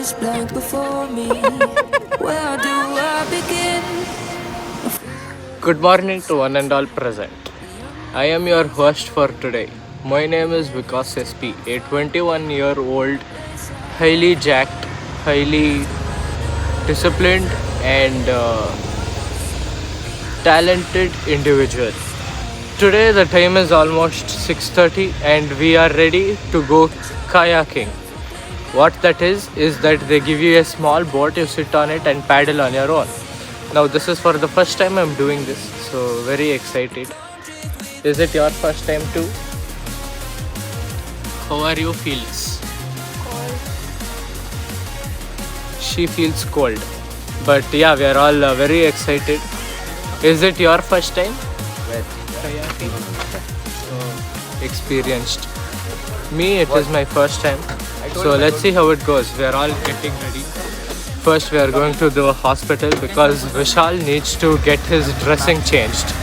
is blank before me. Where do I begin? Good morning to one and all present. I am your host for today. My name is Vikas SP, a 21-year-old, highly jacked, highly disciplined, and talented individual. Today the time is almost 6:30 and we are ready to go kayaking. What that is that they give you a small boat, you sit on it and paddle on your own. Now this is for the first time I'm doing this, so very excited. Is it your first time too? How are you feels? She feels cold. But yeah, we are all very excited. Is it your first time? Kayaking. Experienced. Me, it is my first time. So let's see how it goes. We are all getting ready. First, we are going to the hospital because Vishal needs to get his dressing changed.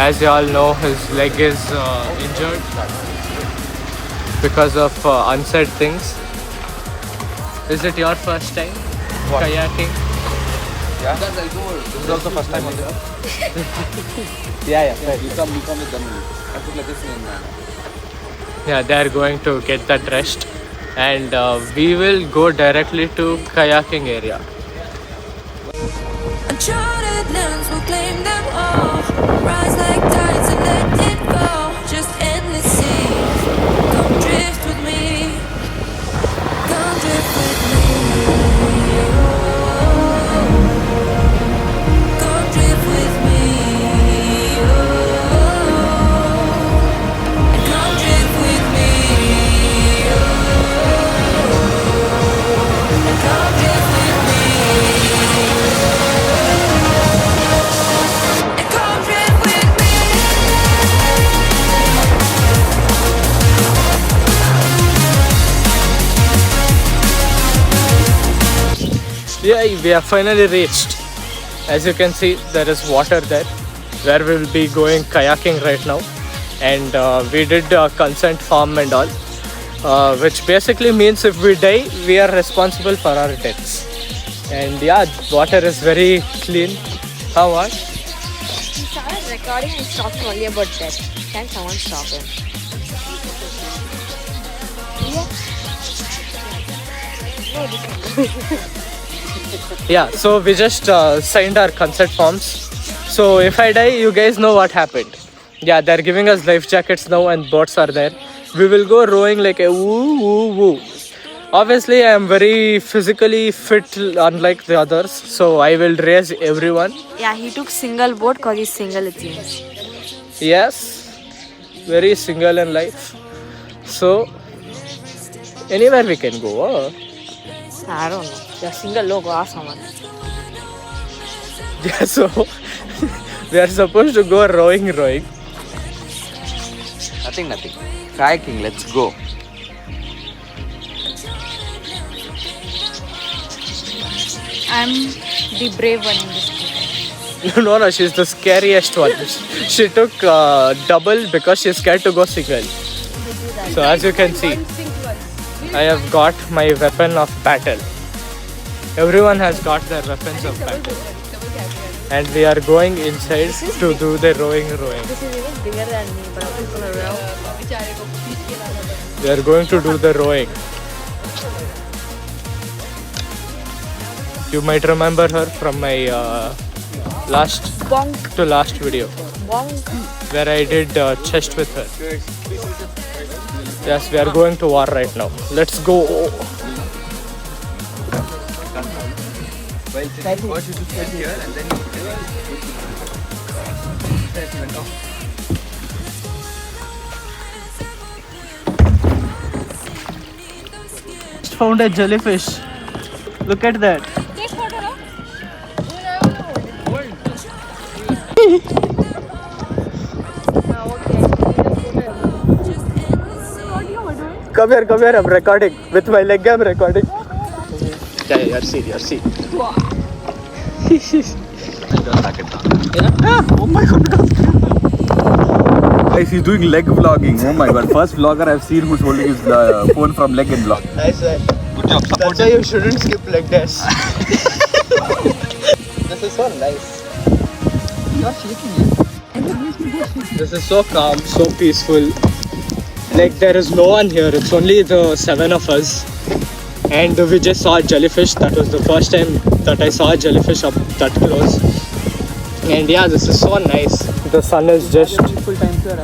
As you all know, his leg is injured because of unsaid things. Is it your first time kayaking? Yeah, this is also first time. Yeah. You come with them. I put like this in Yeah, they are going to get that rest, and we will go directly to kayaking area. Uncharted lands will claim them all. Rise like tides and let it fall. Just endless seas. Come drift with me. Come drift with me. Come drift with me. And come drift with me. And come drift with me. And come drift with me. Yeah, we have finally reached. As you can see, there is water there where we will be going kayaking right now. And we did consent form and all, which basically means if we die, we are responsible for our deaths. And yeah, water is very clean. How what? He started recording and talking only about that. Can someone stop him? Yeah, so we just signed our consent forms. So if I die, you guys know what happened. Yeah, they're giving us life jackets now and boats are there. We will go rowing like a woo woo woo. Obviously, I am very physically fit unlike the others. So I will race everyone. Yeah, he took single boat because he's single, it seems. Yes, very single in life. So anywhere we can go. I don't know. You're single, logo, ask someone. Yeah, so we are supposed to go rowing. Nothing. Kayaking, let's go. I'm the brave one in this group. No, she's the scariest one. She took double because she's scared to go single. So as you can see, I have got my weapon of battle. Everyone has got their weapons of battle. And we are going inside to do the rowing. This is even bigger than me, but I'm gonna row. We are going to do the rowing. You might remember her from my last video Bonk. where I did chest with her. Yes, we are going to war right now. Let's go. First you should sit here and then you Just found a jellyfish. Look at that. Come here, I'm recording. With my leg I'm recording. Yeah, you're seen. Oh my god. Guys, he's doing leg vlogging. Oh my god. First vlogger I've seen who's holding his phone from leg and vlog. Nice. Good job. That's why you shouldn't skip like this. This is so nice. You are shaking. This is so calm, so peaceful. Like there is no one here. It's only the 7 of us. And we just saw a jellyfish. That was the first time that I saw a jellyfish up that close. And yeah, this is so nice. The sun is just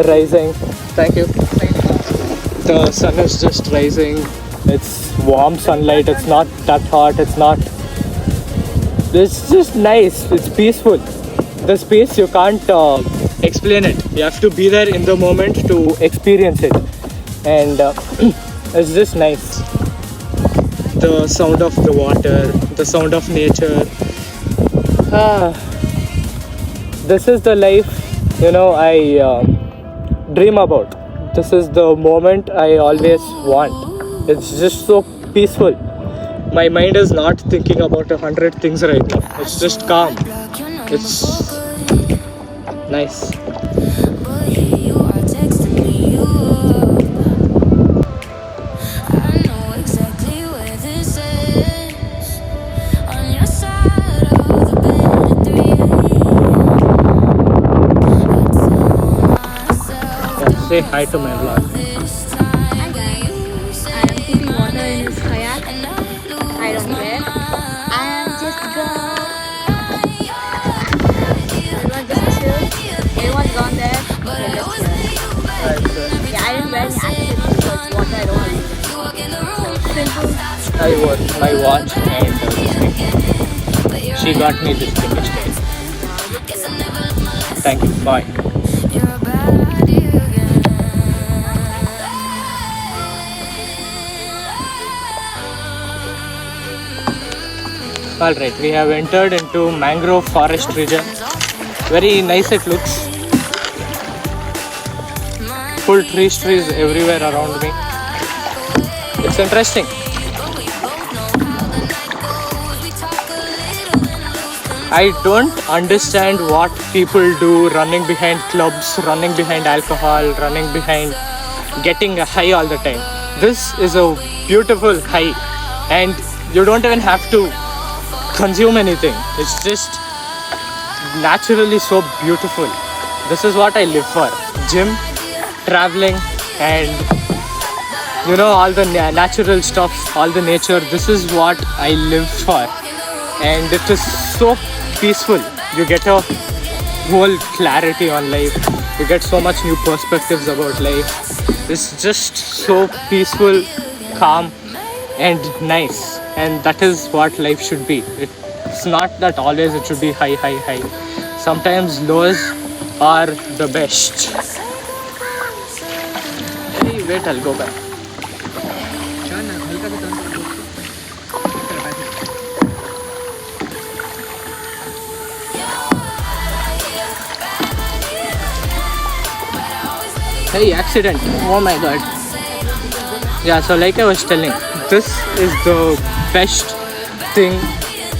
rising. Thank you. The sun is just rising. It's warm sunlight. It's not that hot. It's just nice. It's peaceful. The space, you can't explain it. You have to be there in the moment to experience it. And it's just nice. The sound of the water, the sound of nature. This is the life, I dream about. This is the moment I always want. It's just so peaceful. My mind is not thinking about 100 things right now. It's just calm. It's nice. You are texting me up. I know exactly where this is. On your side of the bed at 3 Yeah, say hi to my vlog. this time. Hi guys, I am keeping water in his kayak. I don't care. I am just gone. Everyone just chill. Everyone's gone there. Okay, let's chill. Yeah, I didn't wear any accessories because water I don't want to use. Simple. I wore my watch and she got me this thing instead. Thank you. Bye. You're a bad again. Alright, we have entered into mangrove forest region. Very nice it looks. Full trees everywhere around me. It's interesting. I don't understand what people do running behind clubs, running behind alcohol, running behind getting a high all the time. This is a beautiful high and you don't even have to consume anything. It's just naturally so beautiful. This is what I live for. Gym, traveling and all the natural stuff, all the nature. This is what I live for. And it is so peaceful. You get a whole clarity on life. You get so much new perspectives about life. It's just so peaceful, calm and nice. And that is what life should be. It's not that always it should be high. Sometimes lows are the best. Hey, wait, I'll go back. Hey, accident. Oh my god. Yeah, so like I was telling, this is the best thing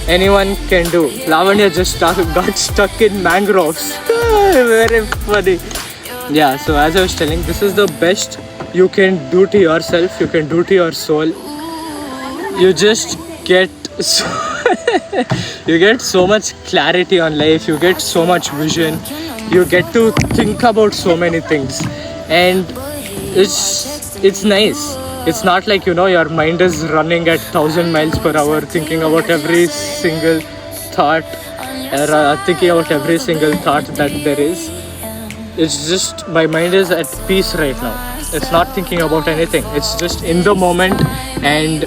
anyone can do. Lavanya just got stuck in mangroves. Very funny. Yeah, so as I was telling, this is the best you can do to yourself, you can do to your soul. You just get you get so much clarity on life, you get so much vision, you get to think about so many things, and it's nice. It's not like your mind is running at 1,000 miles per hour thinking about every single thought that there is. It's just my mind is at peace right now. It's not thinking about anything. It's just in the moment and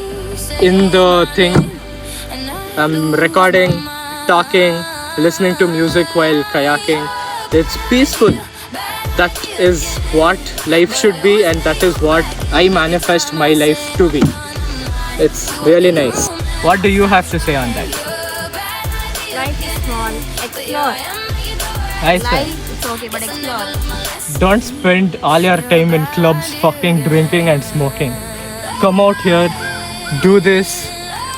in the thing. I'm recording, talking, listening to music while kayaking. It's peaceful. That is what life should be, and that is what I manifest my life to be. It's really nice. What do you have to say on that? Life is small. Explore. I said, Life is okay, but explore. don't spend all your time in clubs, fucking drinking and smoking. Come out here, do this.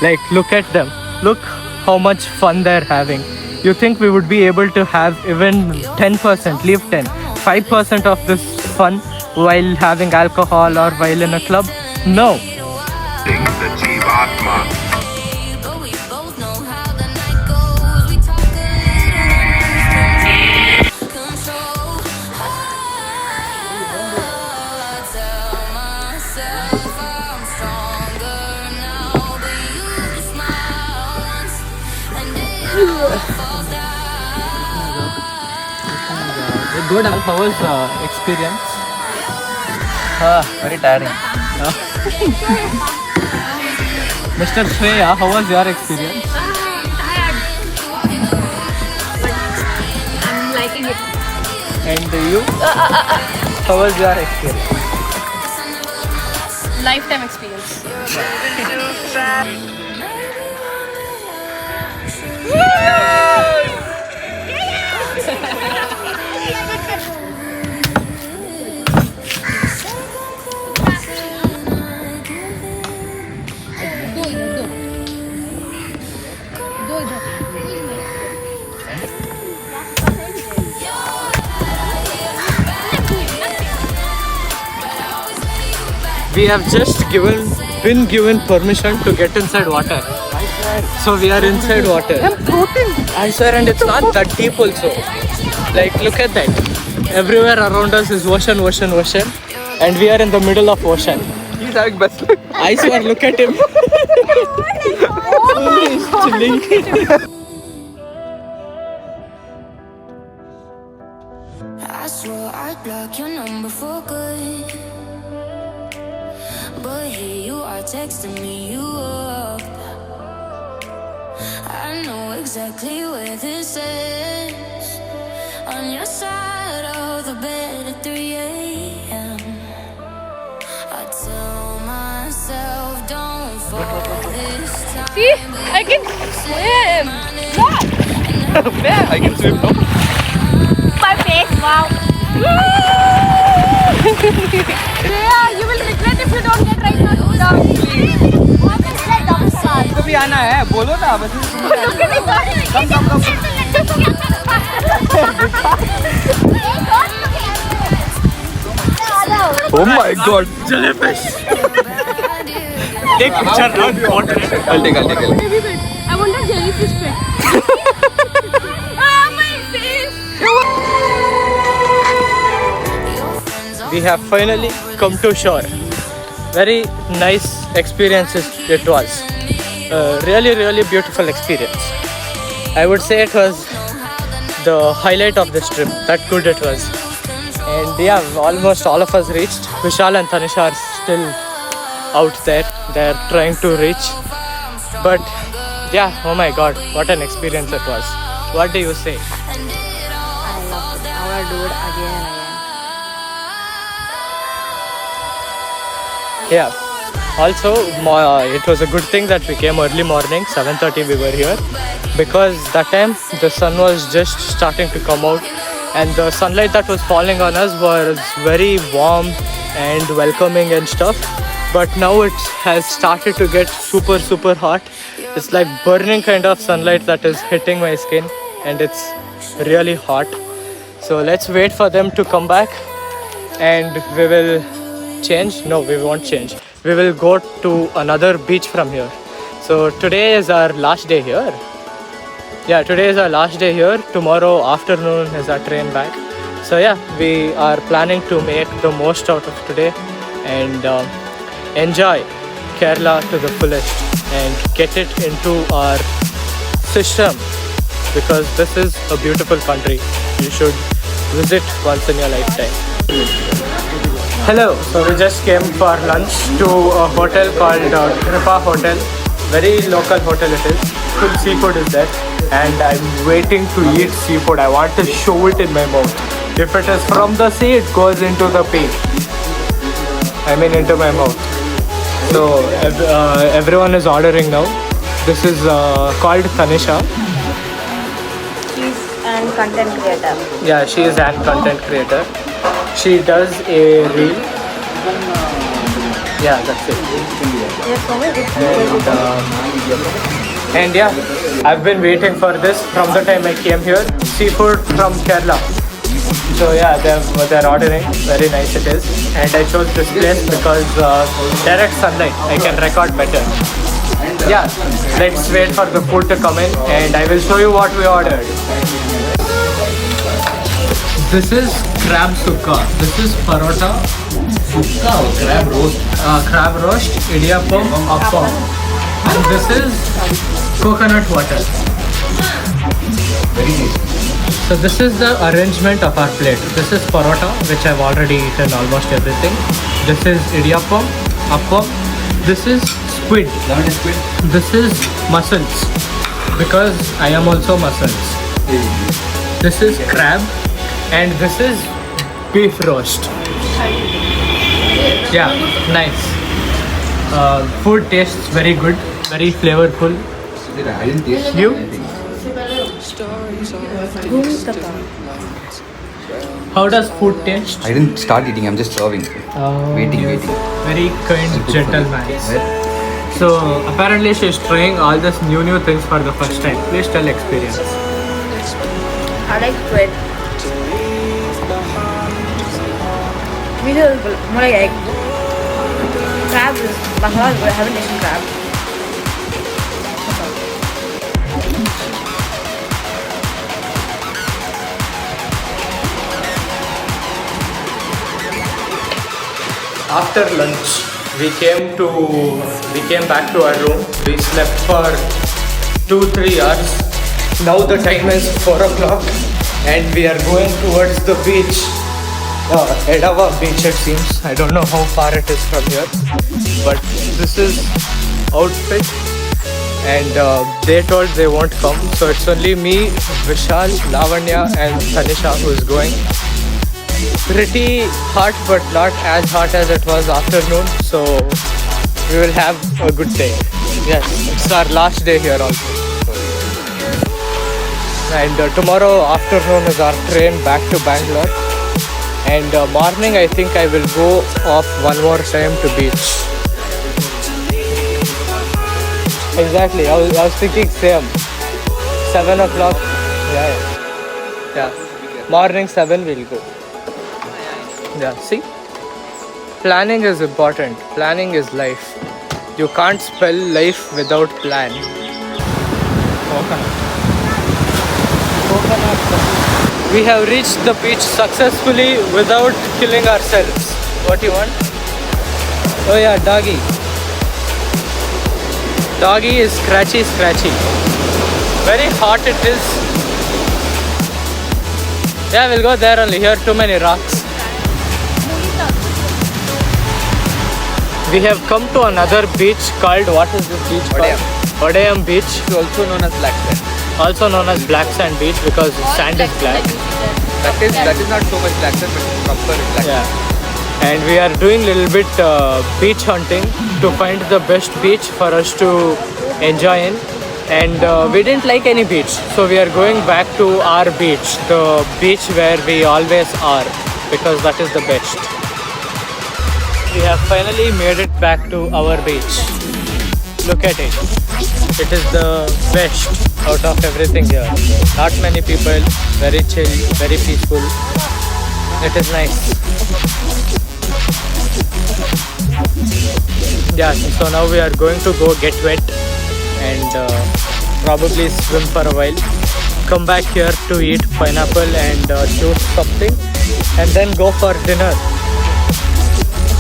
Like, look at them. Look how much fun they're having. You think we would be able to have even 10%, leave 10, 5% of this fun while having alcohol or while in a club? No. The Jiva Good. How was experience? Very tiring. Mr. Shreya, how was your experience? I'm liking it. And you? How was your experience? Lifetime experience. We have just been given permission to get inside water. So we are inside water. I'm floating. I swear, and it's not that deep also. Like, look at that. Everywhere around us is ocean, ocean, ocean. And we are in the middle of ocean. He's having best. I swear, look at him. He's chilling. I swore I'd block your number for good, but here you are texting me you up. I know exactly where this is, on your side of the bed at 3 a.m. I tell myself don't fall this time. See, I can swim. I can swim now. My face, wow. Yeah, you will regret if you don't get right now. कभी आना है बोलो ना बस Oh my god Jellyfish. Take picture, not water. I'll take I want a jellyfish pet. Ah, my face. We have finally come to shore. Very nice experiences it was. Really beautiful experience. I would say it was the highlight of this trip. That good it was. And yeah, almost all of us reached. Vishal and Tanisha are still out there. They're trying to reach. But yeah, oh my god, what an experience it was. What do you say? I love it. I want to do it again and again. Yeah. Also, it was a good thing that we came early morning, 7:30 we were here, because that time the sun was just starting to come out, and the sunlight that was falling on us was very warm and welcoming and stuff. But now it has started to get super hot. It's like burning kind of sunlight that is hitting my skin, and it's really hot. So let's wait for them to come back, and we will change. No, we won't change. We will go to another beach from here. So today is our last day here. Yeah, today is our last day here. Tomorrow afternoon is our train back. So yeah, we are planning to make the most out of today and enjoy Kerala to the fullest and get it into our system, because this is a beautiful country. You should visit once in your lifetime. Hello, so we just came for lunch to a hotel called Kripa Hotel. Very local hotel it is. Full seafood is there, and I'm waiting to eat seafood. I want to show it in my mouth. If it is from the sea, it goes into the pea. I mean into my mouth. So everyone is ordering now. This is called Tanisha. She's a content creator. Yeah, she is an content creator. She does a reel. Yeah, that's it. Yes, so many And yeah, I've been waiting for this from the time I came here. Seafood from Kerala. So yeah, they're ordering. Very nice it is. And I chose this place because direct sunlight, I can record better. Yeah, let's wait for the food to come in, and I will show you what we ordered. This is crab sukka. This is parota. Sukka or crab roast. Crab roast, idiyappam, appam. And this is coconut water. Very nice. So this is the arrangement of our plate. This is parota, which I've already eaten almost everything. This is idiyappam, appam. This is squid. Lemon squid. This is mussels, because I am also mussels. This is crab, and this is beef roast. Yeah, nice. Food tastes very good, very flavorful. I didn't taste You? anything. How does food taste? I didn't start eating. I'm just serving. Waiting. Very kind, I'll cook gentle for you. man. Where? So apparently she's trying all this new things for the first time. Please tell experience. I like squid. Meat is more like egg. Crab is mahal, but I haven't eaten crab. After lunch, we came back to our room. We slept for 2-3 hours. Now the time is 4 o'clock, and we are going towards the beach. Edava beach, it seems. I don't know how far it is from here, but this is outfit, and they told they won't come. So it's only me, Vishal, Lavanya, and Tanisha who is going. Pretty hot, but not as hot as it was afternoon, so we will have a good day. Yes, it's our last day here also. And tomorrow afternoon is our train back to Bangalore. And morning I think I will go off one more time to beach. Exactly, I was thinking same. 7 o'clock. Yeah. Morning 7 we'll go. Yeah, see? Planning is important. Planning is life. You can't spell life without plan. We have reached the beach successfully without killing ourselves. What do you want? Oh yeah, doggy. Doggy is scratchy. Very hot it is. Yeah, we'll go there only. Here too many rocks. We have come to another beach called, what is this beach called? Odayam Beach. It's also known as black sand. Also known as Black Sand Beach because sand is black. That is not so much black sand, but it's proper black sand. Yeah. And we are doing little bit beach hunting to find the best beach for us to enjoy in. And we didn't like any beach. So we are going back to our beach, the beach where we always are, because that is the best. We have finally made it back to our beach. Look at it. It is the best out of everything here. Not many people, very chill, very peaceful. It is nice. Yeah, so now we are going to go get wet and probably swim for a while. Come back here to eat pineapple and choose something and then go for dinner.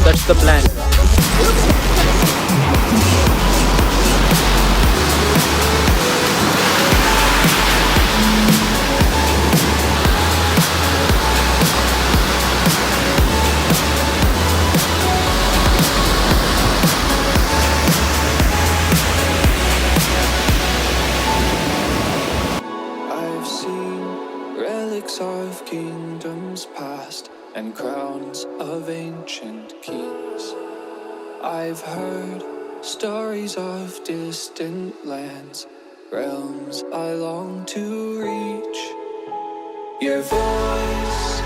That's the plan. I've seen relics of kingdoms past and crowns of ancient kings. I've heard stories of distant lands, realms I long to reach. Your voice.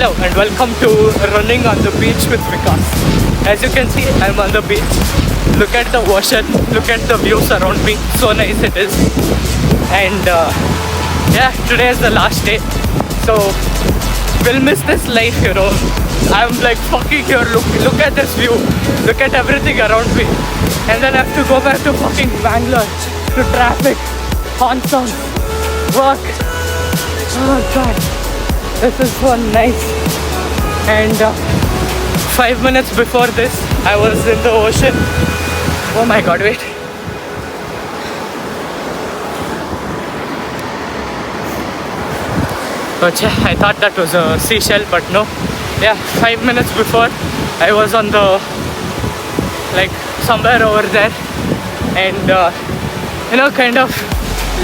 Hello and welcome to Running on the Beach with Vikas. As you can see, I'm on the beach. Look at the ocean, look at the views around me. So nice it is. And yeah, today is the last day. So we'll miss this life, you know. I'm like fucking here, look at this view. Look at everything around me. And then I have to go back to fucking Bangalore. To traffic, horn sound, work. Oh god. This is so nice. And 5 minutes before this, I was in the ocean. Oh my god, wait. I thought that was a seashell, but no. Yeah, 5 minutes before, I was on the, like, somewhere over there. And, you know, kind of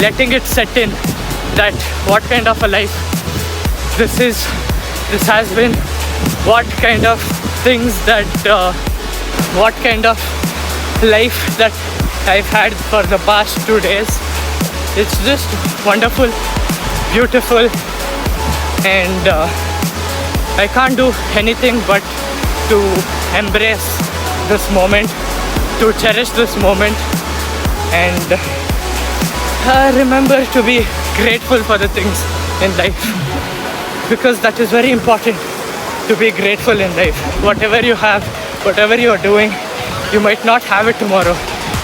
letting it set in that what kind of a life this has been, what kind of things that, what kind of life that I've had for the past 2 days. It's just wonderful, beautiful, and I can't do anything but to embrace this moment, to cherish this moment, and remember to be grateful for the things in life, because that is very important, to be grateful in life. Whatever you have, whatever you are doing, you might not have it tomorrow,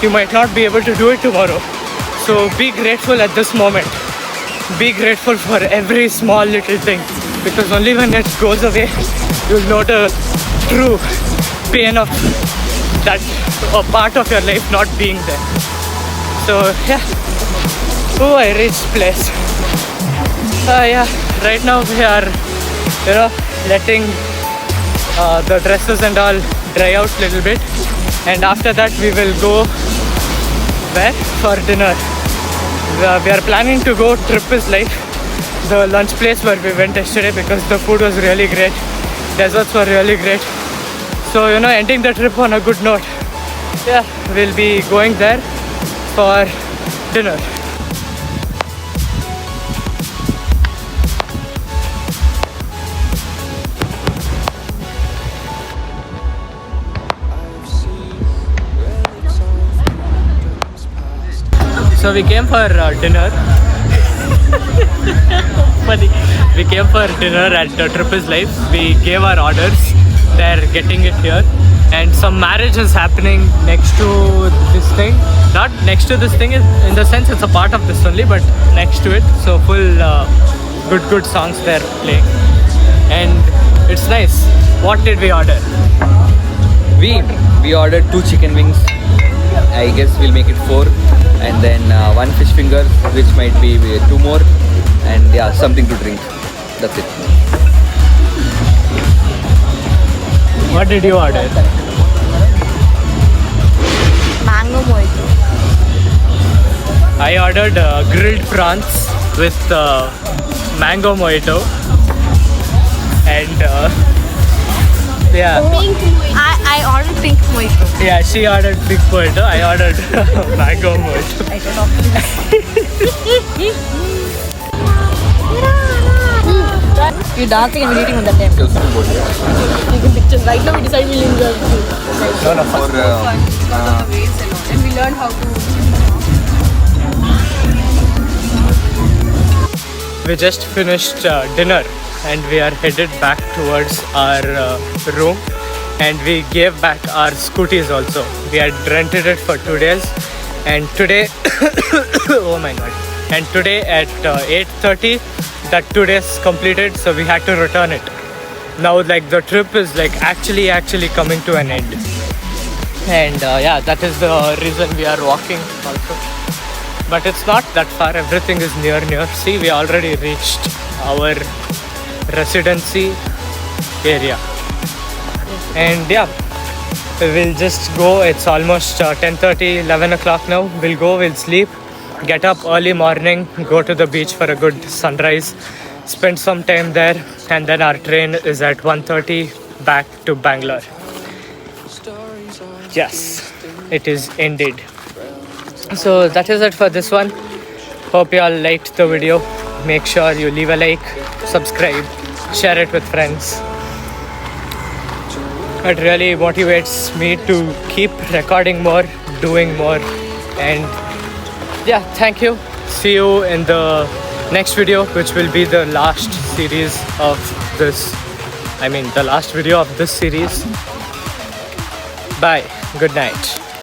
you might not be able to do it tomorrow. So be grateful at this moment, be grateful for every small little thing, because only when it goes away you'll know the true pain of that, a part of your life not being there. So yeah. Oh, I reached place. Yeah, right now we are, you know, letting the dresses and all dry out a little bit, and after that we will go where? For dinner. We are planning to go Trip is Life, the lunch place where we went yesterday, because the food was really great, desserts were really great. So, you know, ending the trip on a good note. Yeah, we'll be going there for dinner. So we came for dinner. Funny. We came for dinner at Trip is Life. We gave our orders. They're getting it here. And some marriage is happening next to this thing. Not next to this thing, in the sense it's a part of this only, but next to it. So full good songs they're playing. And it's nice. What did we order? We ordered 2 chicken wings. I guess we'll make it 4. And then 1 fish finger, which might be 2 more. And yeah, something to drink. That's it. What did you order? Mango mojito. I ordered grilled prawns with mango mojito. And yeah. I ordered pink mojito. Yeah, she ordered pink mojito. I ordered mango mojito. You're dancing and we're eating on that time. Taking pictures. Right now we decide we'll enjoy food. No, no. And we learn how to. We just finished dinner and we are headed back towards our room, and we gave back our scooties also. We had rented it for 2 days, and today oh my god, and today at 8:30 that 2 days completed, so we had to return it. Now like the trip is like actually coming to an end, and yeah, that is the reason we are walking also. But it's not that far, everything is near. See, we already reached our residency area, and yeah, we'll just go. It's almost 10:30, 11 o'clock now. We'll go, we'll sleep, get up early morning, go to the beach for a good sunrise, spend some time there, and then our train is at 1:30 back to Bangalore. Yes, it is ended. So that is it for this one. Hope you all liked the video. Make sure you leave a like, subscribe, share it with friends. It really motivates me to keep recording more, doing more, and yeah, thank you. See you in the next video, which will be the last series of this. The last video of this series. Bye. Good night.